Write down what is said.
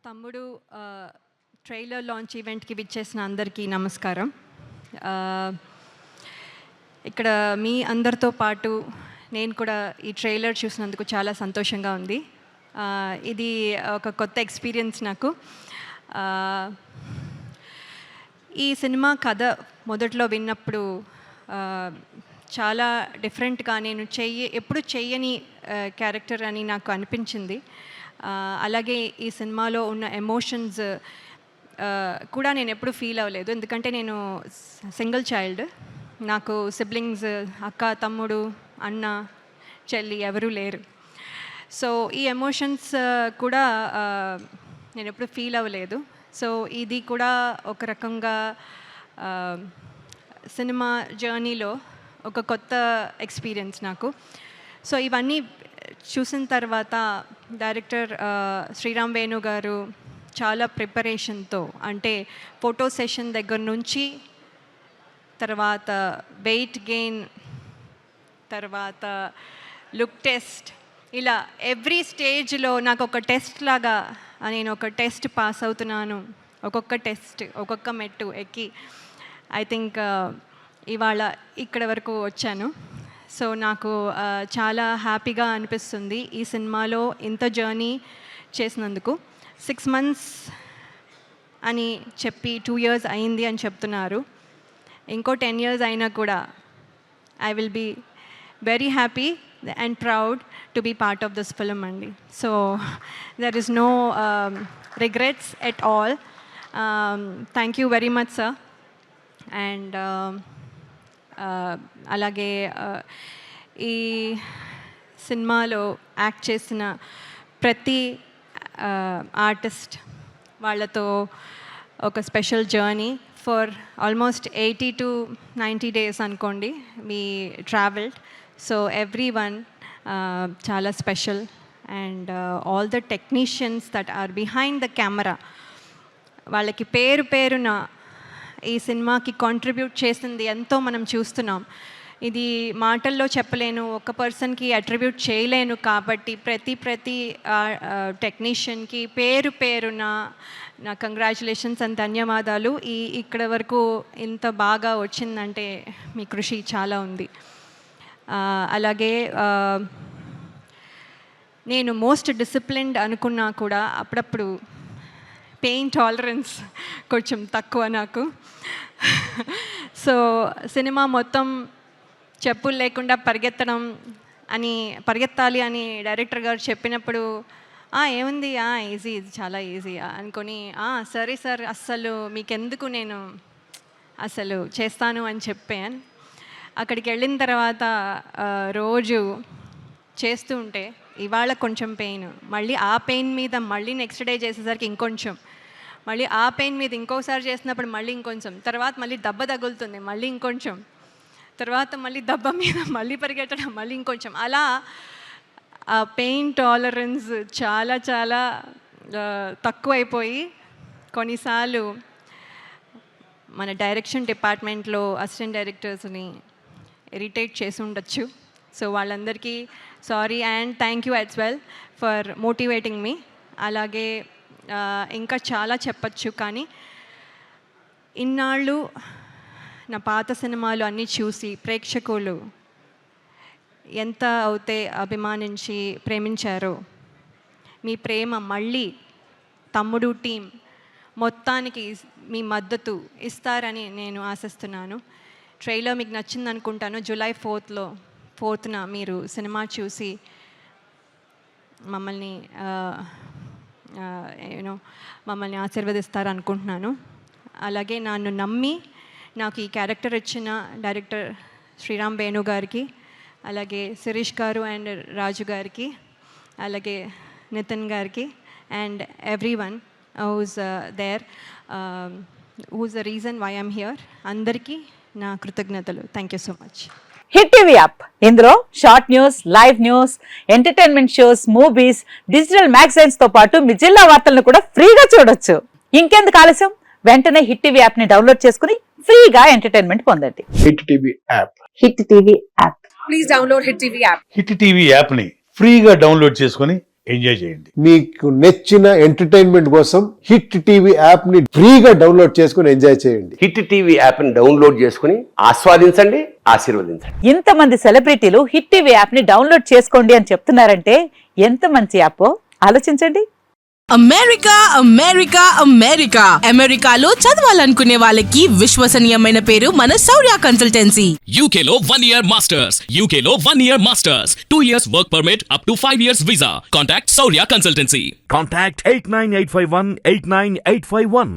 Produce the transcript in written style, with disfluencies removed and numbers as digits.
తమ్ముడు trailer launch ఈవెంట్కి విచ్చేసిన అందరికీ నమస్కారం. ఇక్కడ మీ అందరితో పాటు నేను కూడా ఈ ట్రైలర్ చూసినందుకు చాలా సంతోషంగా ఉంది. ఇది ఒక కొత్త ఎక్స్పీరియన్స్ నాకు. ఈ సినిమా కథ మొదట్లో విన్నప్పుడు చాలా డిఫరెంట్గా నేను ఎప్పుడు చెయ్యని క్యారెక్టర్ అని నాకు అనిపించింది. అలాగే ఈ సినిమాలో ఉన్న ఎమోషన్స్ కూడా నేను ఎప్పుడు ఫీల్ అవ్వలేదు, ఎందుకంటే నేను సింగిల్ చైల్డ్. నాకు సిబ్లింగ్స్, అక్క, తమ్ముడు, అన్న, చెల్లి ఎవరూ లేరు. సో ఈ ఎమోషన్స్ కూడా నేను ఎప్పుడు ఫీల్ అవ్వలేదు. సో ఇది కూడా ఒక రకంగా సినిమా జర్నీలో ఒక కొత్త ఎక్స్పీరియన్స్ నాకు. సో ఇవన్నీ చూసిన తర్వాత డైరెక్టర్ శ్రీరామ్ వేణు గారు చాలా ప్రిపరేషన్తో, అంటే ఫోటో సెషన్ దగ్గర నుంచి తర్వాత వెయిట్ గెయిన్, తర్వాత లుక్ టెస్ట్, ఇలా ఎవ్రీ స్టేజ్లో నాకు ఒక టెస్ట్ లాగా నేను ఒక టెస్ట్ పాస్ అవుతున్నాను. ఒక్కొక్క టెస్ట్, ఒక్కొక్క మెట్టు ఎక్కి ఐ థింక్ ఇవాళ ఇక్కడ వరకు వచ్చాను. సో నాకు చాలా హ్యాపీగా అనిపిస్తుంది ఈ సినిమాలో ఇంత జర్నీ చేసినందుకు. 6 months అని చెప్పి 2 years అయింది అని చెప్తున్నారు. ఇంకో 10 years అయినా కూడా I will be very happy and proud to be part of this film అండి. So there is no regrets at all. Thank you very much sir. And అలాగే ఈ సినిమాలో యాక్ట్ చేసిన ప్రతి ఆర్టిస్ట్ వాళ్ళతో ఒక special journey for almost 80 to 90 days అనుకోండి we travelled. So every one చాలా special. And all the technicians that are behind the camera, వాళ్ళకి పేరు పేరున ఈ సినిమాకి కాంట్రిబ్యూట్ చేసింది ఎంతో మనం చూస్తున్నాం. ఇది మాటల్లో చెప్పలేను, ఒక పర్సన్కి అట్రిబ్యూట్ చేయలేను. కాబట్టి ప్రతి టెక్నీషియన్కి పేరు పేరున నా కంగ్రాచులేషన్స్ అండ్ ధన్యవాదాలు. ఇక్కడ వరకు ఇంత బాగా వచ్చిందంటే మీ కృషి చాలా ఉంది. అలాగే నేను మోస్ట్ డిసిప్లిన్డ్ అనుకున్నా కూడా అప్పుడప్పుడు పెయిన్ టాలరెన్స్ కొంచెం తక్కువ నాకు. సో సినిమా మొత్తం చెప్పులు లేకుండా పరిగెత్తాలి అని డైరెక్టర్ గారు చెప్పినప్పుడు ఏముంది, ఈజీ, ఇది చాలా ఈజీ అనుకొని సరే సార్, అస్సలు మీకెందుకు, నేను అసలు చేస్తాను అని చెప్పాను. అక్కడికి వెళ్ళిన తర్వాత రోజు చేస్తూ ఉంటే ఇవాళ కొంచెం పెయిన్, మళ్ళీ ఆ పెయిన్ మీద మళ్ళీ నెక్స్ట్ డే చేసేసరికి ఇంకొంచెం, మళ్ళీ ఆ పెయిన్ మీద ఇంకోసారి చేసినప్పుడు మళ్ళీ ఇంకొంచెం, తర్వాత మళ్ళీ దెబ్బ తగులుతుంది, మళ్ళీ ఇంకొంచెం, తర్వాత మళ్ళీ దెబ్బ మీద మళ్ళీ పరిగెట్టడం, మళ్ళీ ఇంకొంచెం, అలా ఆ పెయిన్ టాలరెన్స్ చాలా చాలా తక్కువైపోయి కొన్నిసార్లు మన డైరెక్షన్ డిపార్ట్మెంట్లో అసిస్టెంట్ డైరెక్టర్స్ని ఇరిటేట్ చేసి ఉండొచ్చు. సో వాళ్ళందరికీ sorry and thank you as well for motivating me. అలాగే ఇంకా చాలా చెప్పచ్చు, కానీ ఇన్నాళ్ళు నా పాత సినిమాలు అన్నీ చూసి ప్రేక్షకులు ఎంత అయితే అభిమానించి ప్రేమించారో, మీ ప్రేమ మళ్ళీ తమ్ముడు టీం మొత్తానికి మీ మద్దతు ఇస్తారని నేను ఆశిస్తున్నాను. ట్రైలర్ మీకు నచ్చింది అనుకుంటాను. July 4th మీరు సినిమా చూసి మమ్మల్ని మమ్మల్ని ఆశీర్వదిస్తారు అనుకుంటున్నాను. అలాగే నన్ను నమ్మి నాకు ఈ క్యారెక్టర్ ఇచ్చిన డైరెక్టర్ శ్రీరామ్ వేణు గారికి, అలాగే శిరీష్ గారు అండ్ రాజు గారికి, అలాగే నితిన్ గారికి and every one who's there, who's the reason why I'm here, అందరికీ నా కృతజ్ఞతలు. Thank you so much. Hit TV app, ఇందులో short news, live news, entertainment shows, movies, digital magazines తో పాటు మీ జిల్లా వార్తలను కూడా ఫ్రీగా చూడొచ్చు. ఇంకెందుకు ఆలస్యం, వెంటనే హిట్ టీవీ యాప్ ని డౌన్లోడ్ చేసుకుని ఫ్రీగా ఎంటర్టైన్మెంట్ పొందండి. Hit TV app. Hit TV app. Please download hit TV app. Hit TV app ని ఫ్రీగా డౌన్లోడ్ చేసుకుని ఎంజాయ్ చేయండి. మీకు నచ్చిన ఎంటర్టైన్మెంట్ కోసం హిట్ టీవీ యాప్ ని ఫ్రీగా డౌన్లోడ్ చేసుకుని ఎంజాయ్ చేయండి. హిట్ టీవీ యాప్ ని డౌన్లోడ్ చేసుకుని ఆస్వాదించండి, ఆశీర్వదించండి. ఇంతమంది సెలబ్రిటీలు హిట్ టీవీ యాప్ ని డౌన్లోడ్ చేసుకోండి అని చెప్తున్నారంటే ఎంత మంచి యాప్ ఆలోచించండి. అమెరికా అమెరికా అమెరికా అమెరికాలో చదవాలనుకునే వాళ్ళకి విశ్వసనీయమైన పేరు మన శౌర్య కన్సల్టెన్సీ. UK లో 1 year masters. UK లో 1 year masters. 2 years work permit up to 5 years visa. Contact Saurya Consultancy. Contact 89851 89851.